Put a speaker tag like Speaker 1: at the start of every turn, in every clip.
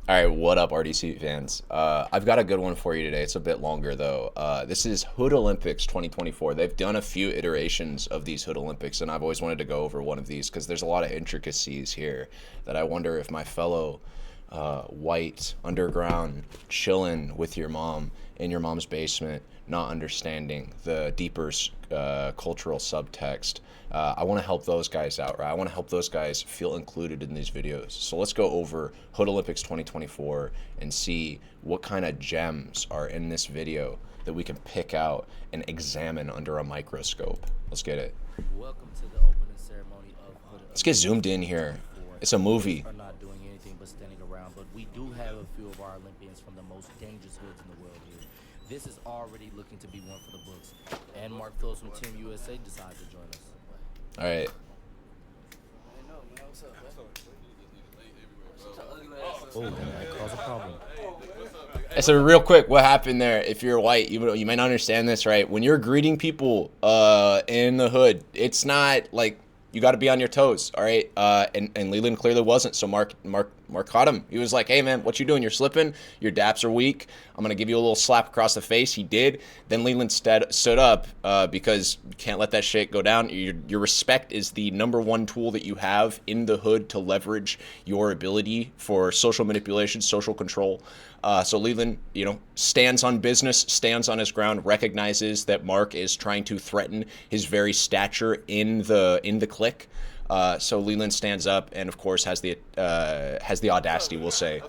Speaker 1: All right, what up, RDC fans? I've got a good one for you today. It's a bit longer though. This is Hood Olympics 2024. They've done a few iterations of these Hood Olympics, and I've always wanted to go over one of these because there's a lot of intricacies here that I wonder if my fellow white underground chilling with your mom in your mom's basement, not understanding the deeper cultural subtext. I want to help those guys out, right? I want to help those guys feel included in these videos. So let's go over Hood Olympics 2024 and see what kind of gems are in this video that we can pick out and examine under a microscope. Let's get it.
Speaker 2: Welcome to the opening ceremony of Hood
Speaker 1: Let's get zoomed in here. It's a movie.
Speaker 2: Are not doing anything but standing around, but we do have a few of our Olympians from the most dangerous hoods in the world here. This is already looking to be one for the books. And Mark Phillips from Team USA decides to join us.
Speaker 1: All right.
Speaker 2: Oh, that might cause a problem.
Speaker 1: So real quick, what happened there? If you're white, you might not understand this, right? When you're greeting people in the hood, it's not like you got to be on your toes, all right? And Leland clearly wasn't. So Mark caught him. He was like, "Hey man, what you doing? You're slipping. Your daps are weak. I'm gonna give you a little slap across the face." He did. Then Leland stood up because you can't let that shit go down. Your respect is the #1 tool that you have in the hood to leverage your ability for social manipulation, social control. So Leland, stands on business, stands on his ground, recognizes that Mark is trying to threaten his very stature in the clique. So Leland stands up and, of course, has the audacity, we'll say.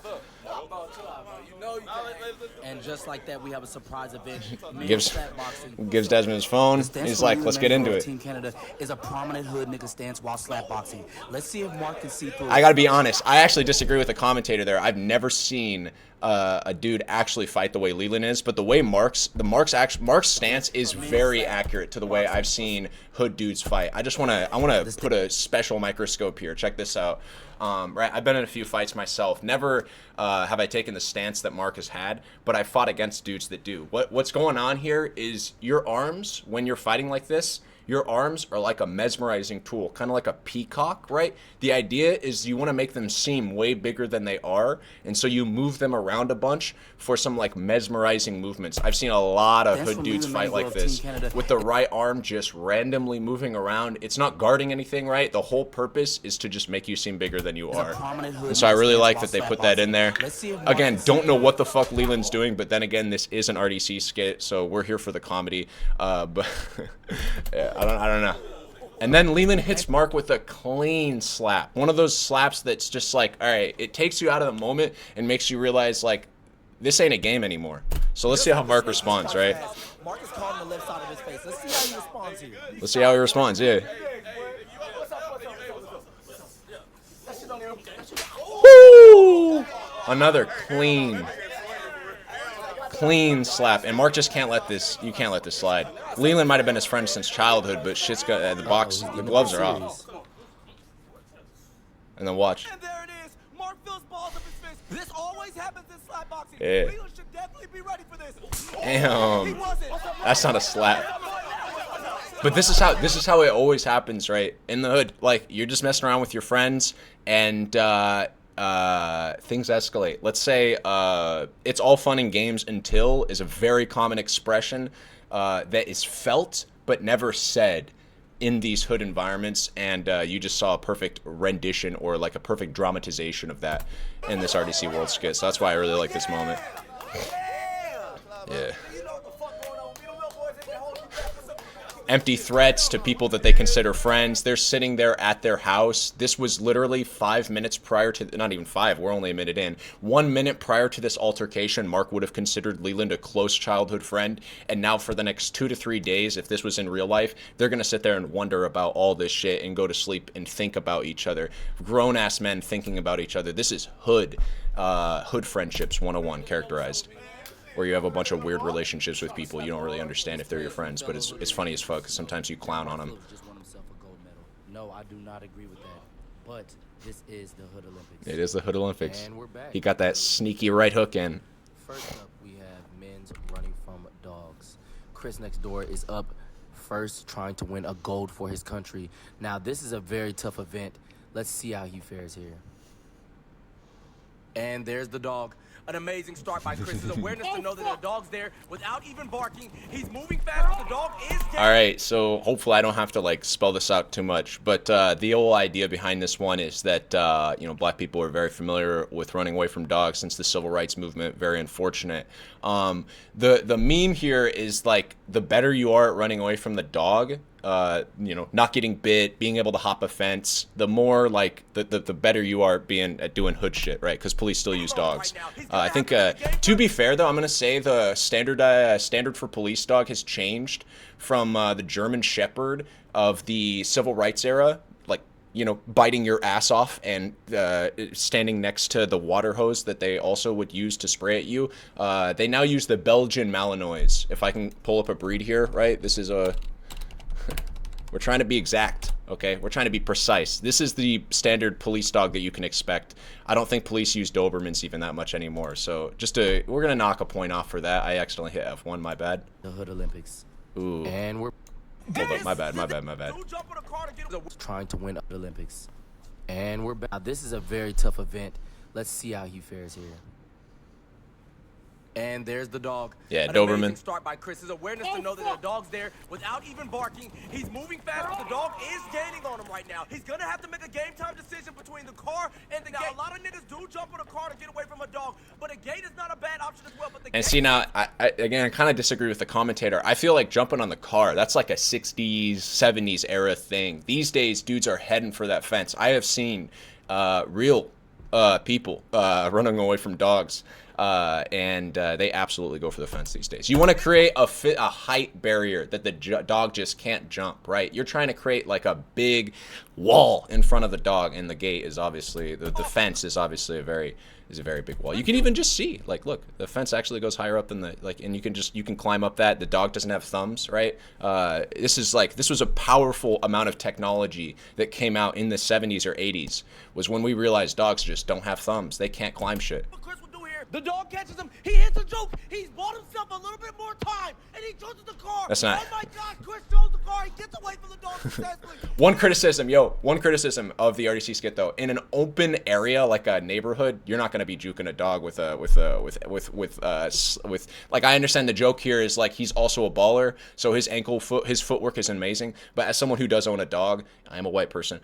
Speaker 2: And just like that, we have a surprise event.
Speaker 1: Gives Desmond his phone. He's like, "Let's get into it."
Speaker 2: Team Canada is a prominent hood nigga stance while slapboxing. Let's see if Mark can see through.
Speaker 1: I gotta be honest. I actually disagree with the commentator there. I've never seen a dude actually fight the way Leland is, but the way Mark's stance is very accurate to the way I've seen hood dudes fight. I want to put a special microscope here. Check this out. Right, I've been in a few fights myself. Never have I taken the stance that Mark has had, but I fought against dudes that do. What's going on here is your arms, when you're fighting like this, your arms are like a mesmerizing tool, kind of like a peacock, right? The idea is you want to make them seem way bigger than they are, and so you move them around a bunch for some like mesmerizing movements. I've seen a lot of hood dudes fight like this with the right arm just randomly moving around. It's not guarding anything, right? The whole purpose is to just make you seem bigger than you are. And so I really like that they put that in there. Again, don't know what the fuck Leland's doing, but then again, this is an RDC skit, so we're here for the comedy. But yeah, I don't know. And then Leland hits Mark with a clean slap. One of those slaps that's just like, all right, it takes you out of the moment and makes you realize, like, this ain't a game anymore. So let's see how Mark responds, right?
Speaker 2: Mark is calling the left side of his face. Let's see how he responds here.
Speaker 1: Let's see how he responds, yeah. Woo! Another clean slap, and Mark just can't let this. You can't let this slide. Leland might have been his friend since childhood, but shit's got the gloves are off. And then watch.
Speaker 3: And there it is. Mark Phillips balls up his fist. This always happens in slap boxing.
Speaker 1: Yeah.
Speaker 3: Leland should definitely be ready for this.
Speaker 1: Damn. That's not a slap. But this is how it always happens, right? In the hood, like you're just messing around with your friends, and things escalate. Let's say it's all fun and games until is a very common expression that is felt but never said in these hood environments, and you just saw a perfect rendition or like a perfect dramatization of that in this RDC World skit. So that's why I really like this moment. Yeah. Empty threats to people that they consider friends. They're sitting there at their house. This was literally 5 minutes prior to, not even 5, we're only a minute in. 1 minute prior to this altercation, Mark would have considered Leland a close childhood friend. And now for the next 2 to 3 days, if this was in real life, they're going to sit there and wonder about all this shit and go to sleep and think about each other. Grown-ass men thinking about each other. This is hood friendships 101 characterized. Where you have a bunch of weird relationships with people you don't really understand if they're your friends, but it's funny as fuck because sometimes you clown on them.
Speaker 2: Just won himself a gold medal. No, I do not agree with that. But this is the Hood Olympics.
Speaker 1: It is the Hood Olympics.
Speaker 2: And we're back.
Speaker 1: He got that sneaky right hook in.
Speaker 2: First up, we have men's running from dogs. Chris next door is up first, trying to win a gold for his country. Now, this is a very tough event. Let's see how he fares here. And there's the dog.
Speaker 3: An amazing start by Chris. His awareness to know that the dog's there without even barking. He's moving fast, but the dog is dead.
Speaker 1: All right, so hopefully I don't have to like spell this out too much, but the whole idea behind this one is that you know, black people are very familiar with running away from dogs since the civil rights movement. Very unfortunate. The meme here is like, the better you are at running away from the dog, you know, not getting bit, being able to hop a fence, the more like the better you are being at doing hood shit, right? Because police still use dogs. I think to be fair though, I'm gonna say the standard for police dog has changed from the German Shepherd of the civil rights era, like, you know, biting your ass off and standing next to the water hose that they also would use to spray at you. They now use the Belgian Malinois. If I can pull up a breed here, right? This is a... We're trying to be exact, okay? We're trying to be precise. This is the standard police dog that you can expect. I don't think police use Dobermans even that much anymore. So we're going to knock a point off for that. I accidentally hit F1, my bad.
Speaker 2: The Hood Olympics.
Speaker 1: Ooh.
Speaker 2: And we're
Speaker 1: Hold up, my bad.
Speaker 2: trying to win the Olympics. And we're back. Now, this is a very tough event. Let's see how he fares here. And there's the dog.
Speaker 1: Yeah,
Speaker 3: An
Speaker 1: Doberman.
Speaker 3: amazing start by Chris. His awareness to know that the dog's there without even barking. He's moving fast, but the dog is gaining on him right now. He's gonna have to make a game time decision between the car and the gate. A lot of niggas do jump on a car to get away from a dog, but a gate is not a bad option as well. But the
Speaker 1: And
Speaker 3: gate
Speaker 1: see, now, I kind of disagree with the commentator. I feel like jumping on the car, that's like a 60s, 70s era thing. These days, dudes are heading for that fence. I have seen real people running away from dogs. And they absolutely go for the fence these days. You want to create a height barrier that the dog just can't jump, right? You're trying to create like a big wall in front of the dog, and the gate is obviously the fence is obviously a very big wall. You can even just see, like, look, the fence actually goes higher up than the, like, and you can climb up that. The dog doesn't have thumbs, right? This was a powerful amount of technology that came out in the 70s or 80s, was when we realized dogs just don't have thumbs. They can't climb shit.
Speaker 3: The dog catches him. He hits a joke. He's bought himself a little bit more time, and he chooses the car.
Speaker 1: That's not.
Speaker 3: Oh my God! Chris chose the car. He gets away from the dog successfully.
Speaker 1: One criticism of the RDC skit though: in an open area like a neighborhood, you're not going to be juking a dog with like, I understand the joke here is like he's also a baller, so his footwork is amazing. But as someone who does own a dog, I am a white person.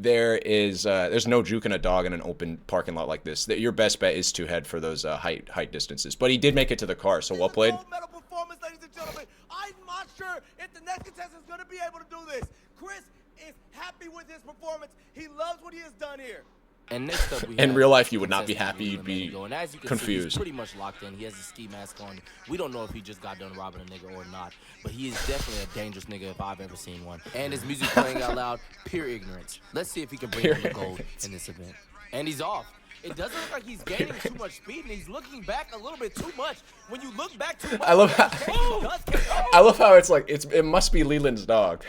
Speaker 1: There's no juking a dog in an open parking lot like this. Your best bet is to head for those height distances. But he did make it to the car, so well played.
Speaker 3: Gold medal performance, ladies and gentlemen. I'm not sure if the next contestant is going to be able to do this. Chris is happy with his performance. He loves what he has done here.
Speaker 2: And next up, we
Speaker 1: In
Speaker 2: have
Speaker 1: real life, you would not be
Speaker 2: contestant
Speaker 1: happy. You'd be
Speaker 2: And as you can see,
Speaker 1: confused.
Speaker 2: he's pretty much locked in. He has a ski mask on. We don't know if he just got done robbing a nigga or not, but he is definitely a dangerous nigga if I've ever seen one. And his music playing out loud, pure ignorance. Let's see if he can bring home the gold in this event. And he's off. It doesn't look like he's gaining too much speed, and he's looking back a little bit too much. When you look back too much,
Speaker 1: I love how it's like it must be Leland's dog,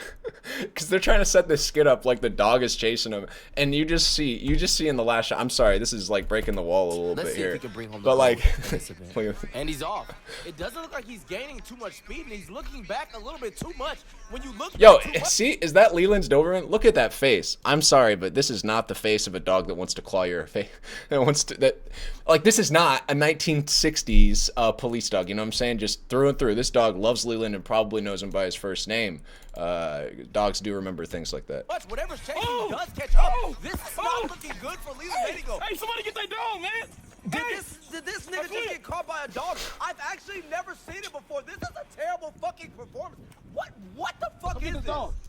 Speaker 1: because they're trying to set this skit up like the dog is chasing him, and you just see in the last shot. I'm sorry, this is like breaking the wall a little
Speaker 2: Let's
Speaker 1: bit
Speaker 2: see
Speaker 1: here.
Speaker 2: if he can bring home the
Speaker 1: But
Speaker 2: gold
Speaker 1: like,
Speaker 2: in this event. And he's off. It doesn't look like he's gaining too much speed, and he's looking back a little bit too much. When you look
Speaker 1: yo,
Speaker 2: back too much,
Speaker 1: see, is that Leland's Doberman? Look at that face. I'm sorry, but this is not the face of a dog that wants to claw your face. Like, this is not a 1960s police dog. You know what I'm saying? Just through and through. This dog loves Leland and probably knows him by his first name. Dogs do remember things like that.
Speaker 3: But whatever's chasing does catch up. This is not looking good for Leland.
Speaker 4: Hey, somebody get that dog, man!
Speaker 3: Did this nigga just get caught by a dog? I've actually never seen it before. This is a terrible fucking performance. What the fuck is this?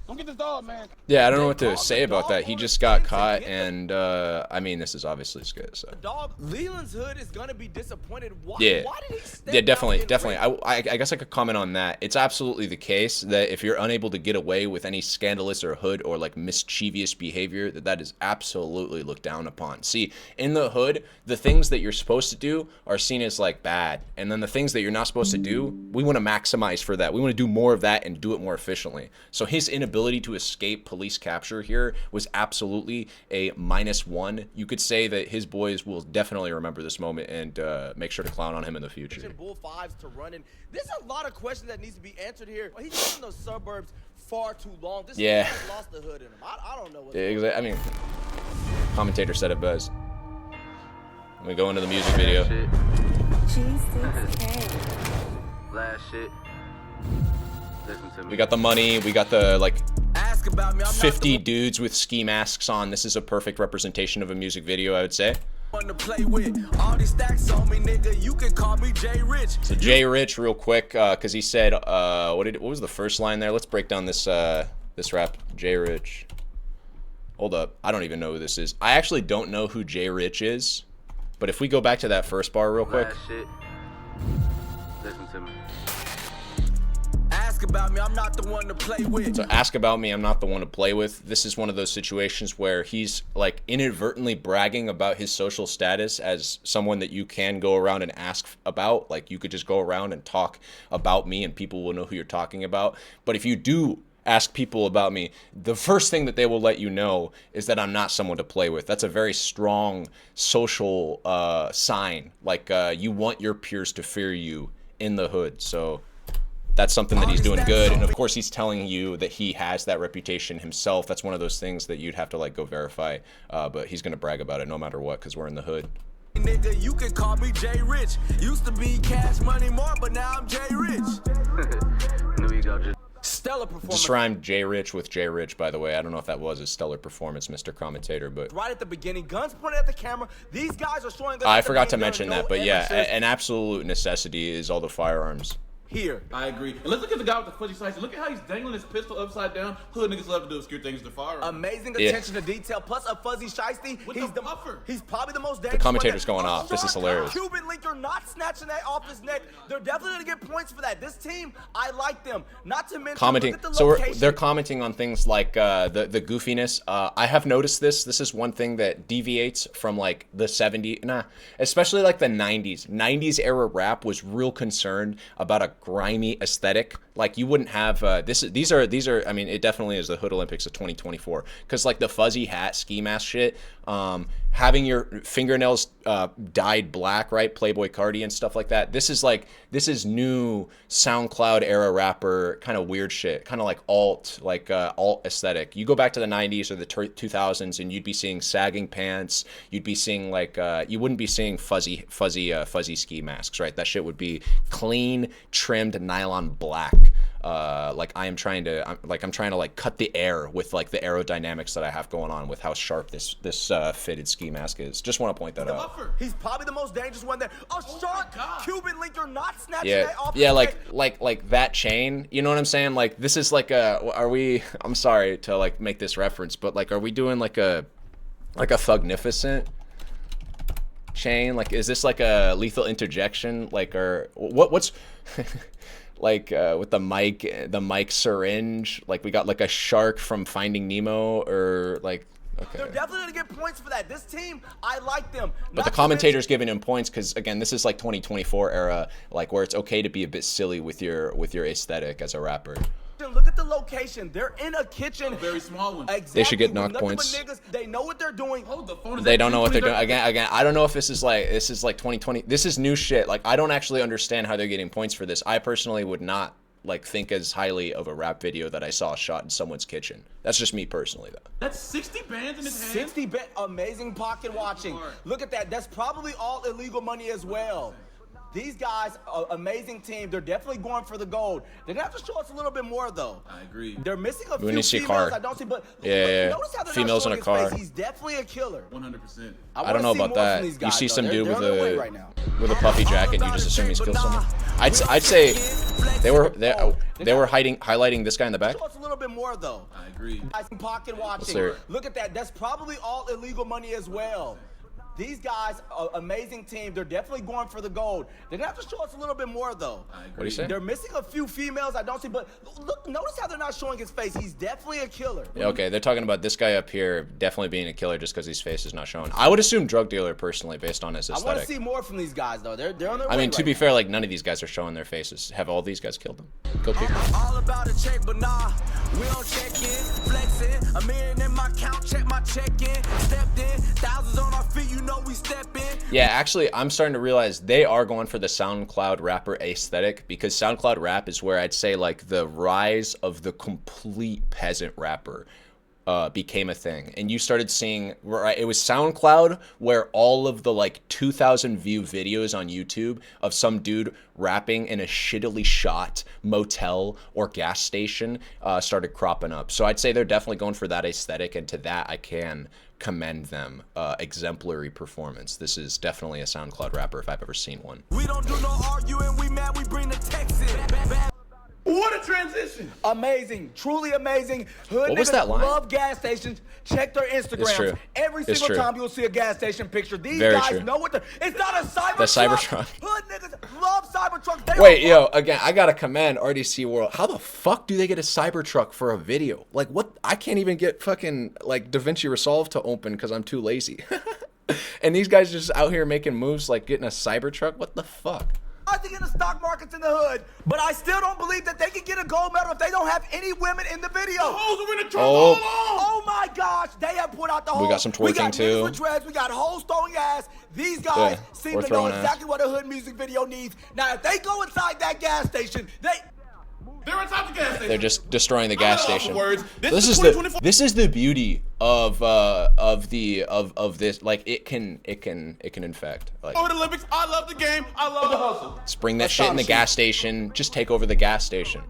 Speaker 4: Don't get this dog, man.
Speaker 1: Yeah, I don't know what to say about that. He just got caught, and I mean, this is obviously skit. So.
Speaker 3: Dog, Leland's hood is gonna be disappointed. Why
Speaker 1: Yeah,
Speaker 3: did he step
Speaker 1: yeah, definitely.
Speaker 3: out in
Speaker 1: I guess I could comment on that. It's absolutely the case that if you're unable to get away with any scandalous or hood or like mischievous behavior, that is absolutely looked down upon. See, in the hood, the things that you're supposed to do are seen as like bad, and then the things that you're not supposed to do, we want to maximize for that. We want to do more of that and do it more efficiently. So his inability to escape police capture here was absolutely a -1. You could say that his boys will definitely remember this moment and make sure to clown on him in the future.
Speaker 3: Bull fives to running. There's a lot of questions that needs to be answered here. He's in those suburbs far too long. This
Speaker 1: Yeah.
Speaker 3: has lost the hood in him. I don't know what.
Speaker 1: Yeah, I mean, commentator said it best. We go into the music video.
Speaker 2: G6K. Last shit. Listen to me.
Speaker 1: We got the money. We got the like
Speaker 3: Ask about me. I'm
Speaker 1: 50 dudes with ski masks on. This is a perfect representation of a music video, I would say.
Speaker 3: not the one to play with. All these stacks on me, nigga. You can call me Jay Rich.
Speaker 1: So Jay Rich, real quick, because he said, what was the first line there? Let's break down this this rap. Jay Rich. Hold up, I don't even know who this is. I actually don't know who Jay Rich is. But if we go back to that first bar real quick.
Speaker 2: Shit. Listen to me.
Speaker 3: Ask about me, I'm not the one to play with.
Speaker 1: So ask about me, I'm not the one to play with. This is one of those situations where he's like inadvertently bragging about his social status as someone that you can go around and ask about. Like you could just go around and talk about me and people will know who you're talking about. But if you do ask people about me, the first thing that they will let you know is that I'm not someone to play with. That's a very strong social sign. Like you want your peers to fear you in the hood. So that's something that he's doing good. And of course he's telling you that he has that reputation himself. That's one of those things that you'd have to like go verify. But he's gonna brag about it no matter what, because we're in the hood.
Speaker 3: Nigga, you can call me Jay Rich. Used to be Cash Money More, but now I'm Jay Rich.
Speaker 2: Knew you go.
Speaker 3: Stellar performance.
Speaker 1: Just rhymed Jay Rich with Jay Rich, by the way. I don't know if that was a stellar performance, Mr. Commentator, but
Speaker 3: right at the beginning, guns pointed at the camera. These guys are showing us
Speaker 1: I
Speaker 3: that
Speaker 1: forgot to
Speaker 3: there are
Speaker 1: mention
Speaker 3: no
Speaker 1: that, but yeah,
Speaker 3: amateurs
Speaker 1: an absolute necessity is all the firearms.
Speaker 3: here.
Speaker 4: I agree. And let's look at the guy with the fuzzy sights. Look at how he's dangling his pistol upside down. Hood niggas love to do obscure things to fire.
Speaker 3: Amazing
Speaker 1: Yeah.
Speaker 3: attention to detail, plus a fuzzy shiesty.
Speaker 4: With
Speaker 3: He's
Speaker 4: the buffer.
Speaker 3: He's probably the most dangerous.
Speaker 1: commentator's
Speaker 3: one
Speaker 1: going
Speaker 3: that-
Speaker 1: off. This is
Speaker 3: Sharp
Speaker 1: hilarious.
Speaker 3: Cuban linker not snatching that off his neck. They're definitely gonna get points for that. This team, I like them. Not to mention,
Speaker 1: Commenting.
Speaker 3: look at the
Speaker 1: So
Speaker 3: location.
Speaker 1: they're commenting on things like the goofiness. I have noticed this. This is one thing that deviates from like the 70s, especially like the 90s. 90s era rap was real concerned about a grimy aesthetic. Like you wouldn't have these are. I mean, it definitely is the Hood Olympics of 2024 because like the fuzzy hat, ski mask shit, having your fingernails dyed black, right? Playboy Cardi and stuff like that. This is new SoundCloud era rapper kind of weird shit, kind of like alt aesthetic. You go back to the 90s or the 2000s and you'd be seeing sagging pants. You'd be seeing like you wouldn't be seeing fuzzy ski masks, right? That shit would be clean, trimmed nylon black. Like I'm trying to like cut the air with like the aerodynamics that I have going on with how sharp this fitted ski mask is. Just want to point that out.
Speaker 3: He's probably the most dangerous one there. A sharp Cuban linker not snatching
Speaker 1: Yeah,
Speaker 3: that off
Speaker 1: yeah,
Speaker 3: his
Speaker 1: like
Speaker 3: neck.
Speaker 1: that chain. You know what I'm saying? Like this is like I'm sorry to like make this reference, but like, are we doing like a Thugnificent chain? Like, is this like a Lethal Interjection? Like, or what's like with the mic syringe? Like we got like a shark from Finding Nemo, or like. Okay.
Speaker 3: They're definitely gonna get points for that. This team, I like them.
Speaker 1: But the commentator's giving him points because again, this is like 2024 era, like where it's okay to be a bit silly with your aesthetic as a rapper.
Speaker 3: Look at the location. They're in a kitchen.
Speaker 4: A very small one.
Speaker 3: Exactly.
Speaker 1: They should get
Speaker 3: with
Speaker 1: knocked
Speaker 3: nothing but
Speaker 1: points.
Speaker 3: Niggas. They know what they're doing.
Speaker 4: Hold the phone. Is
Speaker 1: They
Speaker 4: that
Speaker 1: don't know what they're doing.
Speaker 4: 2030?
Speaker 1: Again, I don't know if this is like 2020. This is new shit. Like I don't actually understand how they're getting points for this. I personally would not like think as highly of a rap video that I saw shot in someone's kitchen. That's just me personally, though.
Speaker 4: That's 60 bands in his hand.
Speaker 3: 60 bet, amazing pocket watching. Look at that. That's probably all illegal money as well. These guys, amazing team. They're definitely going for the gold. They're gonna have to show us a little bit more though.
Speaker 4: I agree.
Speaker 3: They're missing a
Speaker 1: We need
Speaker 3: few
Speaker 1: to see a
Speaker 3: females.
Speaker 1: car.
Speaker 3: I don't see, but
Speaker 1: Yeah.
Speaker 3: notice how they're
Speaker 1: Females
Speaker 3: not
Speaker 1: in a
Speaker 3: showing his
Speaker 1: car.
Speaker 3: face. He's definitely a killer.
Speaker 4: 100%.
Speaker 1: I don't know about that. You see some dude with a puffy jacket, and you just assume he's killed someone. I'd say they were highlighting this guy in the back.
Speaker 3: Show us a little bit more though.
Speaker 4: I agree.
Speaker 3: Pocket watching.
Speaker 1: hear it.
Speaker 3: Look at that. That's probably all illegal money as well. These guys, amazing team. They're definitely going for the gold. They're gonna have to show us a little bit more though.
Speaker 4: I agree.
Speaker 1: What do you say?
Speaker 3: They're missing a few females. I don't see, but look, notice how they're not showing his face. He's definitely a killer.
Speaker 1: Yeah, okay, they're talking about this guy up here definitely being a killer just because his face is not shown. I would assume drug dealer personally, based on his
Speaker 3: I want to
Speaker 1: aesthetic.
Speaker 3: see more from these guys though. They're on their way
Speaker 1: I mean, to
Speaker 3: right
Speaker 1: be
Speaker 3: now.
Speaker 1: fair, like none of these guys are showing their faces. Have all these guys killed them? Killed people?
Speaker 3: All about a check, but nah, we don't check in, flexing. $1 million in my account, check my check in, stepped in, thousands on our feet, you know we step in.
Speaker 1: Yeah, actually, I'm starting to realize they are going for the SoundCloud rapper aesthetic, because SoundCloud rap is where I'd say like the rise of the complete peasant rapper became a thing, and you started seeing, right, it was SoundCloud, where all of the like 2,000 view videos on YouTube of some dude rapping in a shittily shot motel or gas station started cropping up. So I'd say they're definitely going for that aesthetic, and to that I can commend them. Exemplary performance. This is definitely a SoundCloud rapper if I've ever seen one.
Speaker 3: We don't do no arguing, we mad, we bring the Texas.
Speaker 4: What a transition!
Speaker 3: Amazing, truly amazing. Hood
Speaker 1: What was
Speaker 3: niggas
Speaker 1: that line?
Speaker 3: love gas stations. Check their Instagrams.
Speaker 1: true.
Speaker 3: Every
Speaker 1: It's
Speaker 3: single
Speaker 1: true.
Speaker 3: time you'll see a gas station picture. These
Speaker 1: Very
Speaker 3: guys
Speaker 1: true.
Speaker 3: know what the. It's not a Cybertruck.
Speaker 1: The Cybertruck.
Speaker 3: Hood niggas love Cybertrucks. They
Speaker 1: Wait,
Speaker 3: don't
Speaker 1: yo, again, I gotta commend RDC World. How the fuck do they get a Cybertruck for a video? Like, what? I can't even get fucking, like, DaVinci Resolve to open because I'm too lazy. And these guys just out here making moves like getting a Cybertruck? What the fuck?
Speaker 3: I think in the stock markets in the hood, but I still don't believe that they can get a gold medal if they don't have any women in the video.
Speaker 4: Hoes are in the trunk
Speaker 1: Oh.
Speaker 4: all along.
Speaker 3: Oh my gosh, they have put out the hoes.
Speaker 1: We got some
Speaker 3: We
Speaker 1: twerking,
Speaker 3: got
Speaker 1: too.
Speaker 3: niggas with dreads, we got hoes throwing ass. These guys
Speaker 1: Yeah,
Speaker 3: seem
Speaker 1: we're
Speaker 3: to know
Speaker 1: throwing ass.
Speaker 3: exactly what a hood music video needs. Now, if they go inside that gas station,
Speaker 4: They're inside the gas station.
Speaker 1: They're just destroying the gas
Speaker 4: I know
Speaker 1: station.
Speaker 4: the words.
Speaker 1: This is
Speaker 4: 2024.
Speaker 1: the beauty of this. Like, it can infect. Like,
Speaker 4: Over the Olympics, I love the game. I love the hustle.
Speaker 1: just bring that shit in the gas station. Just take over the gas station.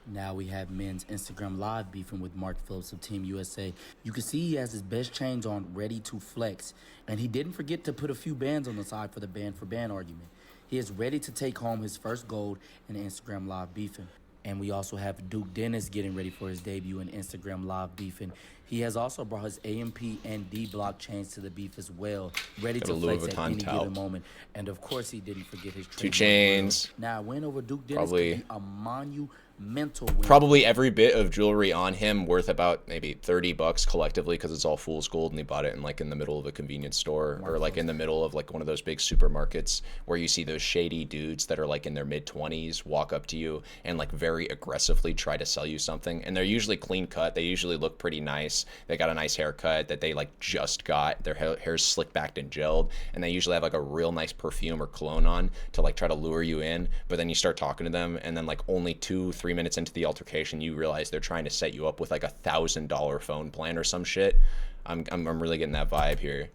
Speaker 5: Now we have men's Instagram live beefing with Mark Phillips of Team USA. You can see he has his best chains on, ready to flex. And he didn't forget to put a few bands on the side for the band for band argument. He is ready to take home his first gold in Instagram live beefing. And we also have Duke Dennis getting ready for his debut in Instagram live beefing. He has also brought his AMP and D block chains to the beef as well, ready
Speaker 1: Got
Speaker 5: to
Speaker 1: a Louis
Speaker 5: flex at
Speaker 1: Vuitton
Speaker 5: any
Speaker 1: towel.
Speaker 5: given moment. And of course, he didn't forget his
Speaker 1: Two
Speaker 5: trademark
Speaker 1: chains.
Speaker 5: grill. Now, a win over Duke Dennis
Speaker 1: Probably-
Speaker 5: could be a monumental win.
Speaker 1: Probably every bit of jewelry on him worth about maybe $30 collectively because it's all fool's gold, and he bought it in like in the middle of a convenience store or like in the middle of like one of those big supermarkets where you see those shady dudes that are like in their mid-20s walk up to you and like very aggressively try to sell you something, and they're usually clean cut. They usually look pretty nice. They got a nice haircut that they like just got. Their hair's slick backed and gelled, and they usually have like a real nice perfume or cologne on to like try to lure you in. But then you start talking to them, and then like only 2-3 minutes into the altercation, you realize they're trying to set you up with like $1,000 phone plan or some shit. I'm really getting that vibe here.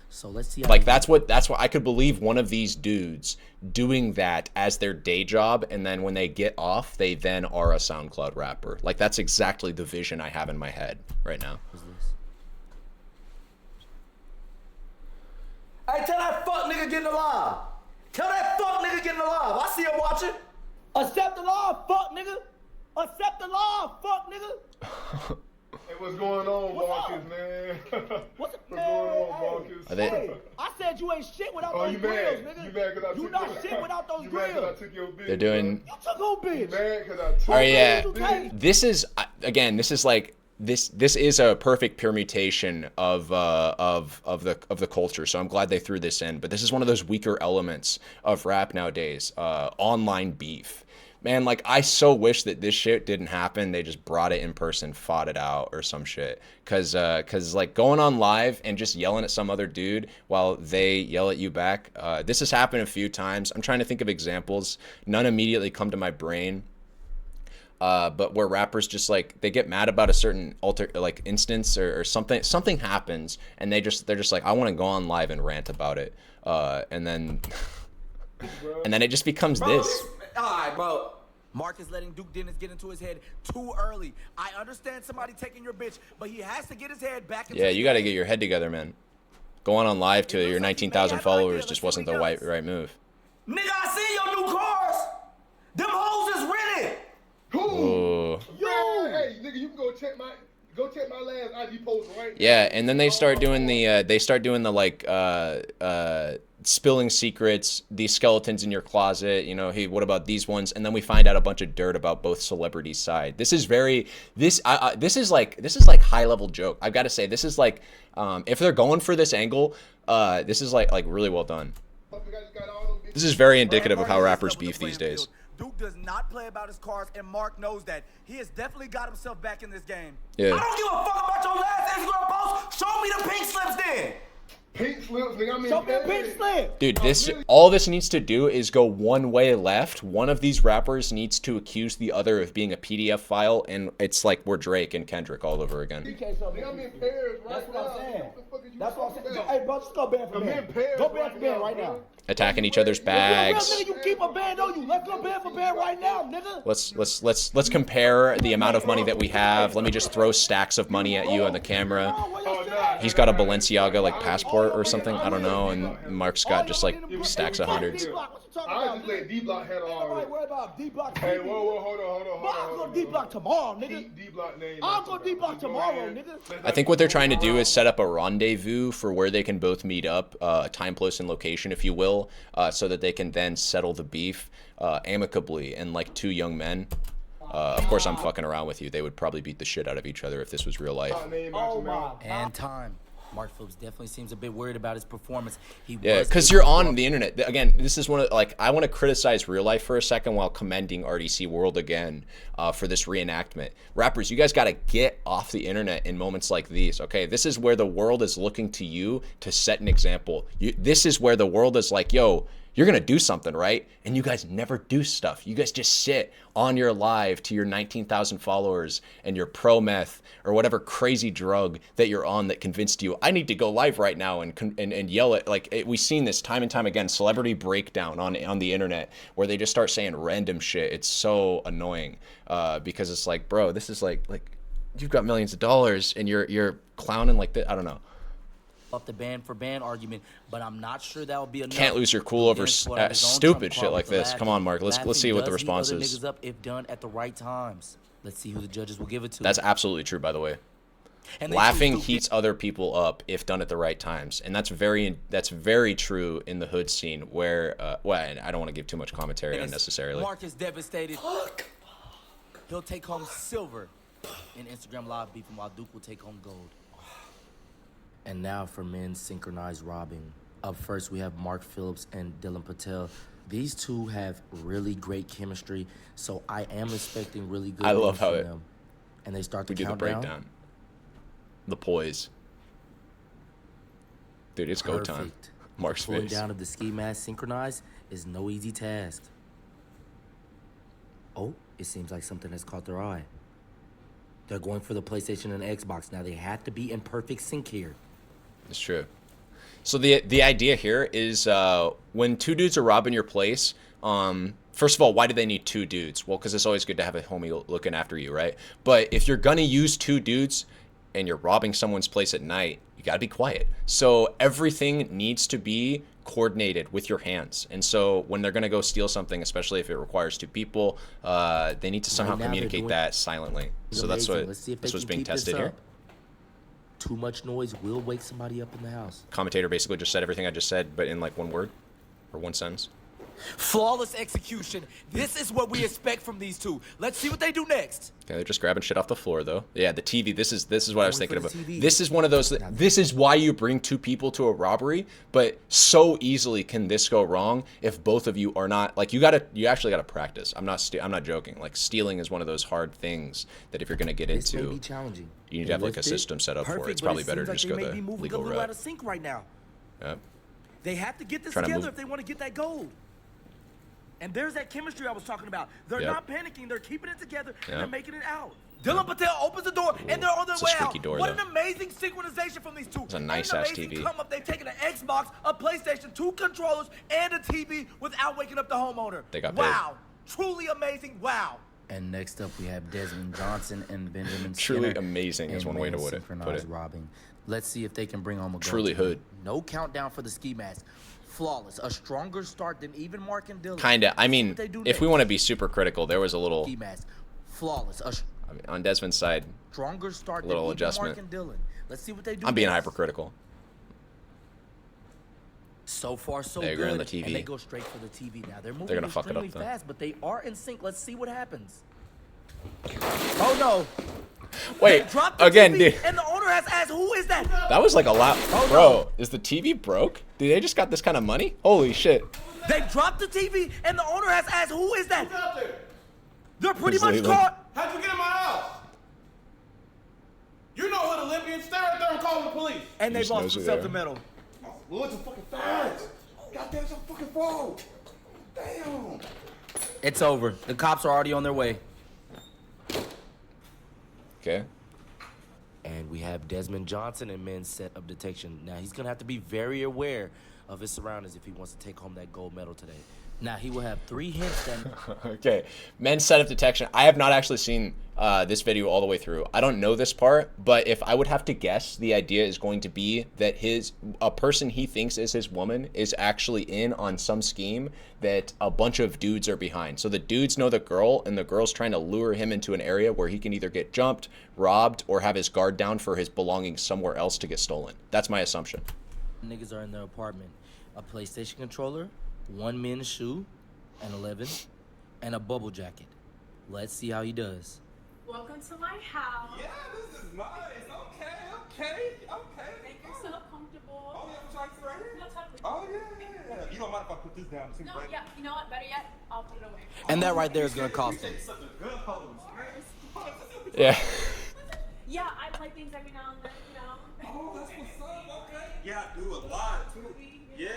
Speaker 5: So let's see. How
Speaker 1: Like that's what I could believe one of these dudes doing that as their day job, and then when they get off, they then are a SoundCloud rapper. Like that's exactly the vision I have in my head right now.
Speaker 3: hey, tell that fuck nigga getting alive. Tell that fuck nigga getting alive. I see him watching. Accept the law, fuck nigga. Accept the law, fuck nigga.
Speaker 6: Hey, what's going on,
Speaker 3: What's
Speaker 6: Marcus,
Speaker 3: up?
Speaker 6: man?
Speaker 3: What's
Speaker 6: going on, Marcus?
Speaker 1: Are they-
Speaker 3: Hey, I said you ain't shit without
Speaker 6: Oh,
Speaker 3: those
Speaker 6: you
Speaker 3: grills,
Speaker 6: mad?
Speaker 3: nigga.
Speaker 6: You mad 'cause I
Speaker 3: You
Speaker 6: took
Speaker 3: not
Speaker 6: your-
Speaker 3: shit without those
Speaker 6: You mad 'cause I
Speaker 3: grills.
Speaker 6: took your bitch?
Speaker 1: They're doing.
Speaker 3: You took who, bitch?
Speaker 6: You mad 'cause I took
Speaker 1: Oh yeah.
Speaker 3: You take-
Speaker 1: This is again. This is like this is a perfect permutation of the culture. So I'm glad they threw this in. But this is one of those weaker elements of rap nowadays. Online beef. Man, like I so wish that this shit didn't happen. They just brought it in person, fought it out or some shit. Cause like going on live and just yelling at some other dude while they yell at you back. This has happened a few times. I'm trying to think of examples. None immediately come to my brain. But where rappers just like they get mad about a certain instance or something happens, and they're just like, I want to go on live and rant about it, and then it just becomes this.
Speaker 3: All right, bro. Mark is letting Duke Dennis get into his head too early. I understand somebody taking your bitch, but he has to get his head back into
Speaker 1: Yeah,
Speaker 3: his
Speaker 1: you got to
Speaker 3: head.
Speaker 1: get your head together, man. Going on live to
Speaker 3: It
Speaker 1: your
Speaker 3: looks like he may
Speaker 1: 19,000
Speaker 3: have an idea.
Speaker 1: followers
Speaker 3: Let's
Speaker 1: just
Speaker 3: see
Speaker 1: wasn't
Speaker 3: what
Speaker 1: the
Speaker 3: he does.
Speaker 1: right move.
Speaker 3: Nigga, I see your new cars. Them hoes is rented.
Speaker 6: Who?
Speaker 1: Ooh.
Speaker 6: Yo! Hey, nigga, you can go check my last IG post right
Speaker 1: Yeah, and then they start doing the like spilling secrets, these skeletons in your closet, you know, hey, what about these ones? And then we find out a bunch of dirt about both celebrities' side. This is like high level joke. I've got to say, this is like if they're going for this angle, this is like really well done. This is very indicative of how rappers beef these days.
Speaker 3: Duke does not play about his cars, and Mark knows that. He has definitely got himself back in this game.
Speaker 1: Yeah.
Speaker 3: I don't give a fuck about your last Instagram post. Show me the pink slips then.
Speaker 6: Pink slips, nigga. I'm in
Speaker 7: Show me a
Speaker 6: Paris.
Speaker 7: pink slip.
Speaker 1: Dude, all this needs to do is go one way left. One of these rappers needs to accuse the other of being a PDF file, and it's like we're Drake and Kendrick all over again.
Speaker 7: You can't show me.
Speaker 6: Nigga, I'm in Paris right
Speaker 7: That's what
Speaker 6: now.
Speaker 7: I'm saying.
Speaker 6: What the fuck is you
Speaker 7: That's what I'm
Speaker 6: talking
Speaker 7: saying.
Speaker 6: about?
Speaker 7: Hey, bro, just go ban for
Speaker 6: I'm
Speaker 7: ban.
Speaker 6: in Paris
Speaker 7: Go ban
Speaker 6: right
Speaker 7: for ban
Speaker 6: now,
Speaker 7: right
Speaker 6: bro.
Speaker 7: now.
Speaker 1: Attacking each other's bags.
Speaker 7: Nigga, you keep a band on you. Let's go ban for ban right now, nigga.
Speaker 1: Let's compare the amount of money that we have. Let me just throw stacks of money at you on the camera. He's got a Balenciaga like passport or something, I don't know, and Mark's got just like stacks of hundreds.
Speaker 6: I just let D-Block handle all
Speaker 7: Nobody
Speaker 6: of
Speaker 7: worry
Speaker 6: it.
Speaker 7: about D-Block.
Speaker 6: Hey, whoa, hold on.
Speaker 7: I'm going to D-Block tomorrow, nigga.
Speaker 6: D-Block name.
Speaker 7: I'm going to D-Block tomorrow, nigga.
Speaker 1: I think what they're trying to do is set up a rendezvous for where they can both meet up, time, place, and location, if you will, so that they can then settle the beef amicably and like two young men. Of course, I'm fucking around with you. They would probably beat the shit out of each other if this was real life.
Speaker 7: Oh, my.
Speaker 5: And time. Mark Phillips definitely seems a bit worried about his performance.
Speaker 1: Yeah, because you're on the internet. Again, this is one of, like, I want to criticize real life for a second while commending RDC World again for this reenactment. Rappers, you guys got to get off the internet in moments like these, okay? This is where the world is looking to you to set an example. This is where the world is like, yo, you're going to do something, right? And you guys never do stuff. You guys just sit on your live to your 19,000 followers and your pro meth or whatever crazy drug that you're on that convinced you, I need to go live right now and yell at, like, we've seen this time and time again, celebrity breakdown on the internet where they just start saying random shit. It's so annoying because it's like, bro, this is like you've got millions of dollars and you're clowning like that. I don't know.
Speaker 5: Off the ban for ban argument, but I'm not sure that will be enough.
Speaker 1: Can't lose your cool over
Speaker 5: Vince put out his own
Speaker 1: stupid
Speaker 5: trump
Speaker 1: shit
Speaker 5: card
Speaker 1: like
Speaker 5: with the
Speaker 1: this.
Speaker 5: laughing.
Speaker 1: Come on, Mark. Let's see what the
Speaker 5: Laughing
Speaker 1: response
Speaker 5: does heat
Speaker 1: is.
Speaker 5: other niggas up if done at the right times. Let's see who the judges will give it to.
Speaker 1: That's absolutely true, by the way.
Speaker 5: And they
Speaker 1: Laughing
Speaker 5: choose to-
Speaker 1: heats other people up if done at the right times, and that's very true in the hood scene. Where, well, I don't want to give too much commentary unnecessarily.
Speaker 2: Mark is devastated. He'll take home silver
Speaker 5: in Instagram Live beefing while Duke will take home gold. And now for men's synchronized robbing. Up first, we have Mark Phillips and Dylan Patel. These two have really great chemistry, so I am expecting really good
Speaker 1: I love
Speaker 5: moves
Speaker 1: how
Speaker 5: from them. And they start
Speaker 1: We
Speaker 5: the
Speaker 1: do the
Speaker 5: countdown.
Speaker 1: breakdown, the poise. Dude, it's go time.
Speaker 5: Perfect.
Speaker 1: Mark's
Speaker 5: Pulling
Speaker 1: face.
Speaker 5: down of the ski mask synchronized is no easy task. Oh, it seems like something has caught their eye. They're going for the PlayStation and Xbox. Now they have to be in perfect sync here.
Speaker 1: It's true. So the idea here is when two dudes are robbing your place, first of all, why do they need two dudes? Well, because it's always good to have a homie looking after you, right? But if you're going to use two dudes and you're robbing someone's place at night, you got to be quiet. So everything needs to be coordinated with your hands. And so when they're going to go steal something, especially if it requires two people, they need to somehow
Speaker 5: Right now they're
Speaker 1: communicate
Speaker 5: doing
Speaker 1: that silently. So that's
Speaker 5: amazing.
Speaker 1: what
Speaker 5: Let's see if
Speaker 1: that's
Speaker 5: they
Speaker 1: what's
Speaker 5: can
Speaker 1: being
Speaker 5: keep this
Speaker 1: tested here.
Speaker 5: up. Too much noise will wake somebody up in the house.
Speaker 1: Commentator basically just said everything I just said, but in like one word or one sentence.
Speaker 2: flawless execution. This is what we expect from these two. Let's see what they do next.
Speaker 1: Okay, they're just grabbing shit off the floor, though. Yeah, the TV. This is what I was
Speaker 5: Going
Speaker 1: thinking
Speaker 5: for
Speaker 1: about.
Speaker 5: the TV.
Speaker 1: This is one of those. This is why you bring two people to a robbery. But so easily can this go wrong if both of you are not like you actually gotta practice. I'm not joking. Like stealing is one of those hard things that if you're gonna get
Speaker 5: This may
Speaker 1: into,
Speaker 5: be challenging.
Speaker 1: you need to have like a
Speaker 5: Lift it.
Speaker 1: system set up for it.
Speaker 3: Perfect,
Speaker 1: It's
Speaker 3: but
Speaker 1: probably
Speaker 3: it
Speaker 1: better
Speaker 3: seems
Speaker 1: to just
Speaker 3: like
Speaker 1: go
Speaker 3: they may be
Speaker 1: the
Speaker 3: moving
Speaker 1: legal
Speaker 3: a little out
Speaker 1: route.
Speaker 3: of sync right now.
Speaker 1: Yep.
Speaker 3: They have to get this
Speaker 1: Trying to
Speaker 3: together
Speaker 1: move-
Speaker 3: if they want to get that gold. And there's that chemistry I was talking about. They're
Speaker 1: Yep.
Speaker 3: not panicking. They're keeping it together and
Speaker 1: Yep.
Speaker 3: they're making it out. Dylan Patel opens the door and they're on their
Speaker 1: It's a
Speaker 3: way
Speaker 1: squeaky
Speaker 3: out.
Speaker 1: door,
Speaker 3: What
Speaker 1: though.
Speaker 3: an amazing synchronization from these two.
Speaker 1: It's a
Speaker 3: And
Speaker 1: nice-ass
Speaker 3: an amazing
Speaker 1: TV.
Speaker 3: come up. They've taken an Xbox, a PlayStation, 2 controllers, and a TV without waking up the homeowner.
Speaker 1: They got paid.
Speaker 3: Wow. Truly amazing. Wow.
Speaker 5: And next up, we have Desmond Johnson and Benjamin
Speaker 1: Truly
Speaker 5: Skinner
Speaker 1: amazing is
Speaker 5: in
Speaker 1: one way to
Speaker 5: men's
Speaker 1: put it.
Speaker 5: synchronized robbing. Let's see if they can bring home a gold.
Speaker 1: Truly
Speaker 5: tonight.
Speaker 1: hood.
Speaker 5: No countdown for the ski mask. Flawless. A stronger start than even Mark and Dylan.
Speaker 1: Kinda. I
Speaker 5: Let's see
Speaker 1: mean,
Speaker 5: what they do
Speaker 1: if we
Speaker 5: next.
Speaker 1: want to be super critical, there was a little
Speaker 5: Ski mask. Flawless. A
Speaker 1: I mean, on Desmond's side.
Speaker 5: stronger start
Speaker 1: Little
Speaker 5: than even
Speaker 1: adjustment.
Speaker 5: Mark and Dylan. Let's see what they do.
Speaker 1: I'm being
Speaker 5: next.
Speaker 1: hypercritical.
Speaker 5: So far, so
Speaker 1: They
Speaker 5: good.
Speaker 1: agree on the TV.
Speaker 5: And they go straight for the TV now. They're moving
Speaker 1: gonna fuck it up,
Speaker 5: extremely
Speaker 1: though.
Speaker 5: fast, but they are in sync. Let's see what happens. Oh no!
Speaker 1: Wait,
Speaker 3: Drop the
Speaker 1: again,
Speaker 3: TV,
Speaker 1: dude.
Speaker 3: and the owner has asked, who is that?
Speaker 1: That was like a lot.
Speaker 3: Oh,
Speaker 1: Bro, is the TV broke? Dude, they just got this kind of money? Holy shit.
Speaker 3: They dropped the TV, and the owner has asked, who is that?
Speaker 4: Who's out there?
Speaker 3: They're pretty
Speaker 1: Who's
Speaker 3: much
Speaker 1: Leland?
Speaker 3: caught.
Speaker 4: How'd you get in my house? You know who the Olympians. Stay right there and call the police.
Speaker 3: And they
Speaker 1: just
Speaker 3: lost
Speaker 1: knows who
Speaker 3: themselves
Speaker 1: they
Speaker 3: the
Speaker 1: are.
Speaker 3: medal.
Speaker 6: Well, it's a fucking fast. Goddamn, it's a fucking fault. Damn.
Speaker 5: It's over. The cops are already on their way.
Speaker 1: Okay.
Speaker 2: And we have Desmond Johnson in men's set of detection. Now, he's going to have to be very aware of his surroundings if he wants to take home that gold medal today.
Speaker 5: Now, he will have 3 hints that...
Speaker 1: Okay. Men's set of detection. I have not actually seen this video all the way through. I don't know this part, but if I would have to guess, the idea is going to be that a person he thinks is his woman is actually in on some scheme that a bunch of dudes are behind. So the dudes know the girl, and the girl's trying to lure him into an area where he can either get jumped, robbed, or have his guard down for his belongings somewhere else to get stolen. That's my assumption.
Speaker 5: Niggas are in their apartment. A PlayStation controller, 1 men's shoe, an 11, and a bubble jacket. Let's see how he does.
Speaker 8: Welcome to my house.
Speaker 6: Yeah, this is nice. Okay.
Speaker 8: Make yourself comfortable.
Speaker 6: Oh, yeah, I'm trying to right here.
Speaker 8: No, totally.
Speaker 6: Oh, yeah. You don't mind if I put this down? It seems
Speaker 8: No,
Speaker 6: right.
Speaker 8: yeah, you know what? Better yet, I'll put it away.
Speaker 5: And that right there is going to cost him.
Speaker 6: Such a good pose.
Speaker 1: Yeah.
Speaker 8: Yeah, I play things every now and then, you know.
Speaker 6: Oh, that's what's up. Okay. Yeah, I do a lot too. Yes.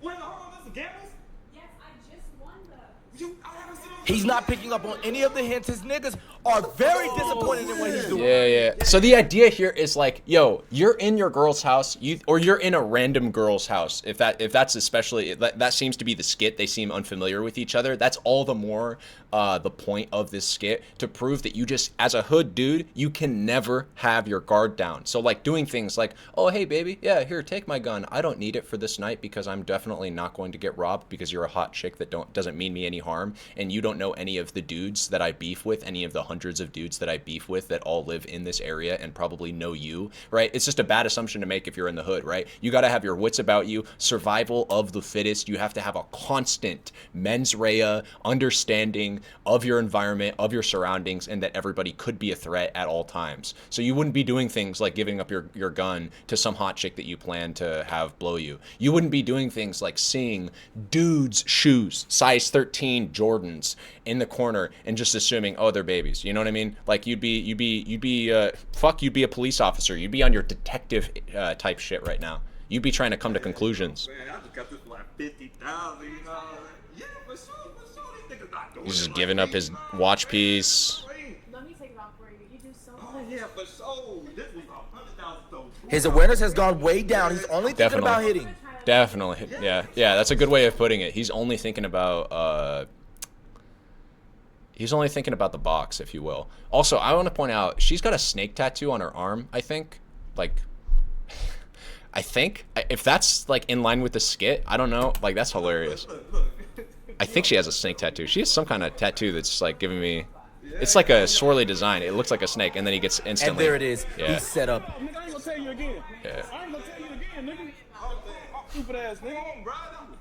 Speaker 6: Wait, hold on. That's the gambles?
Speaker 8: Yes, I just won the...
Speaker 6: I haven't seen
Speaker 2: He's not picking up on any of the hints. His niggas are very disappointed in what he's doing.
Speaker 1: Yeah. So the idea here is like, yo, you're in your girl's house, or you're in a random girl's house. If that's especially that seems to be the skit. They seem unfamiliar with each other. That's all the more the point of this skit, to prove that you just, as a hood dude, you can never have your guard down. So like doing things like, oh hey baby, yeah, here, take my gun. I don't need it for this night because I'm definitely not going to get robbed because you're a hot chick that doesn't mean me any harm, and you don't know any of the dudes that I beef with, any of the hundreds of dudes that I beef with that all live in this area and probably know you, right? It's just a bad assumption to make if you're in the hood, right? You got to have your wits about you, survival of the fittest. You have to have a constant mens rea understanding of your environment, of your surroundings, and that everybody could be a threat at all times. So you wouldn't be doing things like giving up your gun to some hot chick that you plan to have blow you. You wouldn't be doing things like seeing dudes' shoes, size 13 Jordans, in the corner and just assuming, oh, they're babies. You know what I mean? Like you'd be a police officer. You'd be on your detective type shit right now. You'd be trying to come to conclusions.
Speaker 6: Man, I just got this for like 50,000, you know. Yeah, for sure. These niggas not doing
Speaker 1: He's just
Speaker 6: it
Speaker 1: giving
Speaker 6: like
Speaker 1: up
Speaker 6: me,
Speaker 1: his
Speaker 6: you know?
Speaker 1: watch piece.
Speaker 8: Let me take it off for you. You do so
Speaker 6: Oh,
Speaker 8: much.
Speaker 6: yeah, for sure. This was 100,000 though.
Speaker 2: His awareness has gone way down. He's only thinking about hitting.
Speaker 1: Definitely. Yeah. That's a good way of putting it. He's only thinking about the box, if you will. Also, I want to point out, she's got a snake tattoo on her arm, I think. If that's like in line with the skit, I don't know. Like, that's hilarious. I think she has a snake tattoo. She has some kind of tattoo that's like giving me... It's like a swirly design. It looks like a snake, and then he gets instantly...
Speaker 2: And there it is.
Speaker 1: Yeah.
Speaker 2: He's set up.
Speaker 7: Nigga, I ain't gonna tell you again.
Speaker 1: Yeah.
Speaker 7: I ain't gonna tell you again, nigga. Stupid ass nigga.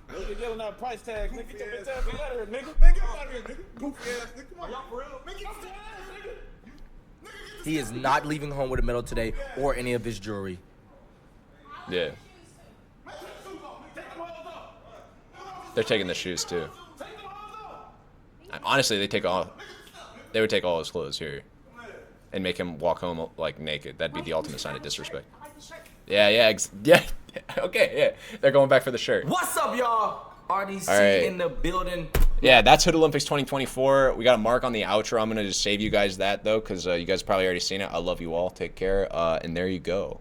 Speaker 7: Nigga yelling out price tags, nigga. Get your bitch ass out of here, nigga.
Speaker 6: Man, get out of here, nigga. Goofy ass nigga. Come on, y'all for real? Man, get your ass, nigga.
Speaker 2: He is not leaving home with a medal today or any of his jewelry.
Speaker 1: Yeah. They're taking the shoes, too. Honestly, they would take all his clothes here and make him walk home like naked. That'd be the ultimate sign of disrespect.
Speaker 8: I like the shirt.
Speaker 1: Yeah. Okay, yeah. They're going back for the shirt.
Speaker 2: What's up, y'all? RDC
Speaker 1: All right.
Speaker 2: in the building.
Speaker 1: Yeah, that's Hood Olympics 2024. We got a mark on the outro. I'm going to just save you guys that, though, because you guys probably already seen it. I love you all. Take care. And there you go.